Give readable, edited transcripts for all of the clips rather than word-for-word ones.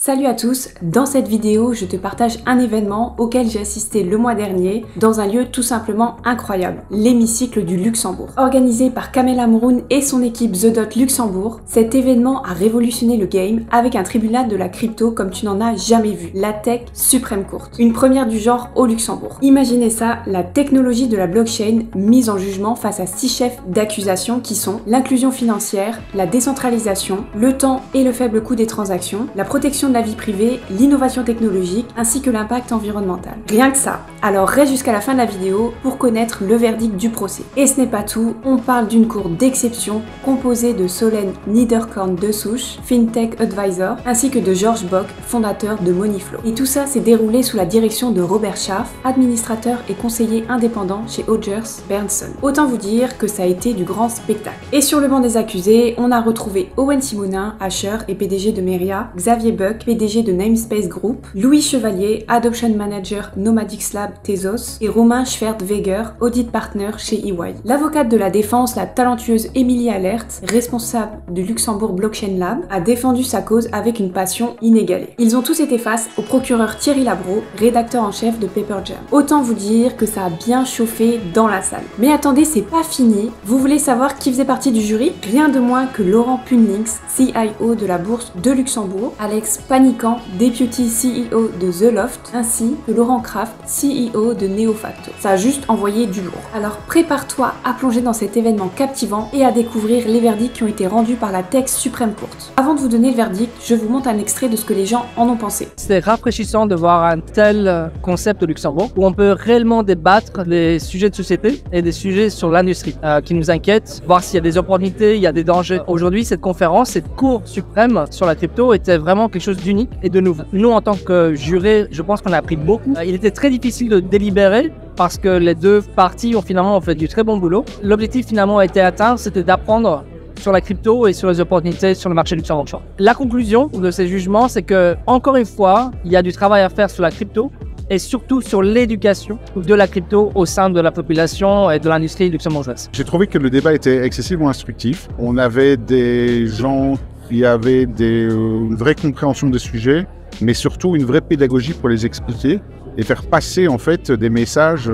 Salut à tous, dans cette vidéo je te partage un événement auquel j'ai assisté le mois dernier dans un lieu tout simplement incroyable, l'hémicycle du Luxembourg. Organisé par Kamel Amroun et son équipe The Dot Luxembourg, cet événement a révolutionné le game avec un tribunal de la crypto comme tu n'en as jamais vu, la Tech Supreme Court, une première du genre au Luxembourg. Imaginez ça, la technologie de la blockchain mise en jugement face à 6 chefs d'accusation qui sont l'inclusion financière, la décentralisation, le temps et le faible coût des transactions, la protection de la vie privée, l'innovation technologique ainsi que l'impact environnemental. Rien que ça. Alors reste jusqu'à la fin de la vidéo pour connaître le verdict du procès. Et ce n'est pas tout, on parle d'une cour d'exception composée de Solène Niederkorn de Souche, FinTech Advisor, ainsi que de Georges Bock, fondateur de Moneyflow. Et tout ça s'est déroulé sous la direction de Robert Schaaf, administrateur et conseiller indépendant chez Odgers Berndsen. Autant vous dire que ça a été du grand spectacle. Et sur le banc des accusés, on a retrouvé Owen Simonin, Asher et PDG de Meria, Xavier Buck, PDG de Namespace Group, Louis Chevalier, Adoption Manager Nomadix Lab Tezos et Romain Schwerdweger, Audit Partner chez EY. L'avocate de la défense, la talentueuse Émilie Alert, responsable du Luxembourg Blockchain Lab, a défendu sa cause avec une passion inégalée. Ils ont tous été face au procureur Thierry Labro, rédacteur en chef de Paper Jam. Autant vous dire que ça a bien chauffé dans la salle. Mais attendez, c'est pas fini. Vous voulez savoir qui faisait partie du jury? Rien de moins que Laurent Punlings, CIO de la bourse de Luxembourg, Alex Panican, Deputy CEO de The Loft, ainsi que Laurent Kraft, CEO de Neofacto. Ça a juste envoyé du lourd. Alors prépare-toi à plonger dans cet événement captivant et à découvrir les verdicts qui ont été rendus par la Tech Supreme Court. Avant de vous donner le verdict, je vous montre un extrait de ce que les gens en ont pensé. C'est rafraîchissant de voir un tel concept au Luxembourg où on peut réellement débattre des sujets de société et des sujets sur l'industrie qui nous inquiètent, voir s'il y a des opportunités, il y a des dangers. Aujourd'hui, cette conférence, cette cour suprême sur la crypto était vraiment quelque chose d'unique et de nouveau. Nous, en tant que jurés, je pense qu'on a appris beaucoup. Il était très difficile de délibérer parce que les deux parties ont finalement fait du très bon boulot. L'objectif finalement a été atteint, c'était d'apprendre sur la crypto et sur les opportunités sur le marché luxembourgeois. La conclusion de ces jugements, c'est que, encore une fois, il y a du travail à faire sur la crypto et surtout sur l'éducation de la crypto au sein de la population et de l'industrie luxembourgeoise. J'ai trouvé que le débat était excessivement instructif. On avait des gens qui avaient une vraie compréhension des sujets, mais surtout une vraie pédagogie pour les expliquer et faire passer en fait des messages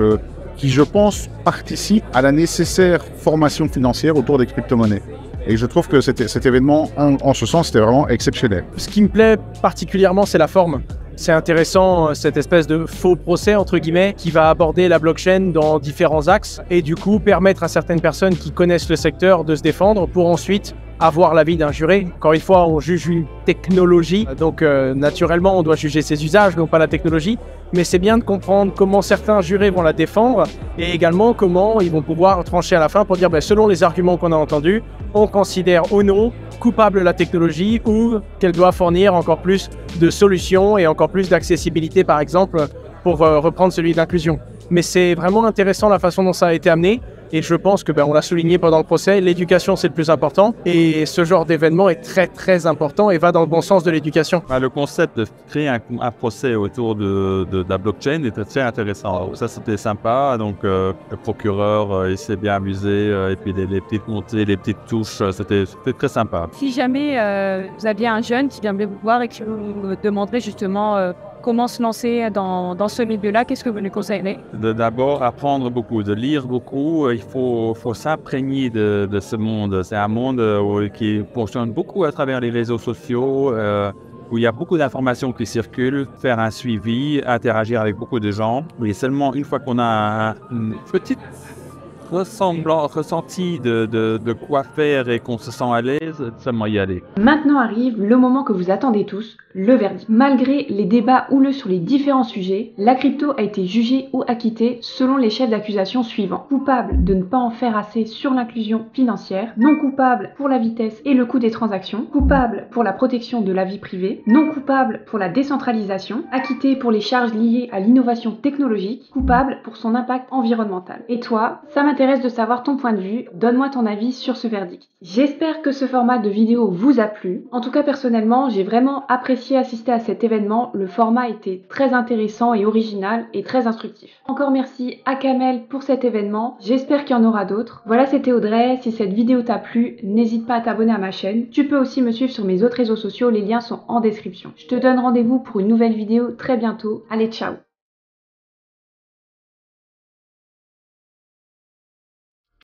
qui, je pense, participent à la nécessaire formation financière autour des crypto-monnaies. Et je trouve que cet événement, en ce sens, c'était vraiment exceptionnel. Ce qui me plaît particulièrement, c'est la forme. C'est intéressant, cette espèce de faux procès, entre guillemets, qui va aborder la blockchain dans différents axes et du coup permettre à certaines personnes qui connaissent le secteur de se défendre pour ensuite avoir l'avis d'un juré. Encore une fois, on juge une technologie, donc naturellement on doit juger ses usages, non pas la technologie, mais c'est bien de comprendre comment certains jurés vont la défendre et également comment ils vont pouvoir trancher à la fin pour dire selon les arguments qu'on a entendus, on considère ou non coupable la technologie ou qu'elle doit fournir encore plus de solutions et encore plus d'accessibilité par exemple pour reprendre celui d'inclusion. Mais c'est vraiment intéressant la façon dont ça a été amené. Et je pense que on l'a souligné pendant le procès, l'éducation c'est le plus important et ce genre d'événement est très très important et va dans le bon sens de l'éducation. Le concept de créer un procès autour de la blockchain était très intéressant. Ça c'était sympa, donc le procureur il s'est bien amusé et puis les petites montées, les petites touches, c'était très sympa. Si jamais vous aviez un jeune qui viendrait vous voir et qui vous demanderait justement comment se lancer dans ce milieu-là, qu'est-ce que vous lui conseillerez? D'abord, apprendre beaucoup, de lire beaucoup. Il faut s'imprégner de ce monde. C'est un monde qui fonctionne beaucoup à travers les réseaux sociaux, où il y a beaucoup d'informations qui circulent, faire un suivi, interagir avec beaucoup de gens. Et seulement une fois qu'on a une petite ressenti de quoi faire et qu'on se sent à l'aise, seulement y aller. Maintenant arrive le moment que vous attendez tous, le verdict. Malgré les débats houleux sur les différents sujets, la crypto a été jugée ou acquittée selon les chefs d'accusation suivants. Coupable de ne pas en faire assez sur l'inclusion financière, non coupable pour la vitesse et le coût des transactions, coupable pour la protection de la vie privée, non coupable pour la décentralisation, acquitté pour les charges liées à l'innovation technologique, coupable pour son impact environnemental. Et toi, ça m'intéresse m'intéresse de savoir ton point de vue, donne-moi ton avis sur ce verdict. J'espère que ce format de vidéo vous a plu. En tout cas, personnellement, j'ai vraiment apprécié assister à cet événement. Le format était très intéressant et original et très instructif. Encore merci à Kamel pour cet événement. J'espère qu'il y en aura d'autres. Voilà, c'était Audrey. Si cette vidéo t'a plu, n'hésite pas à t'abonner à ma chaîne. Tu peux aussi me suivre sur mes autres réseaux sociaux. Les liens sont en description. Je te donne rendez-vous pour une nouvelle vidéo très bientôt. Allez, ciao!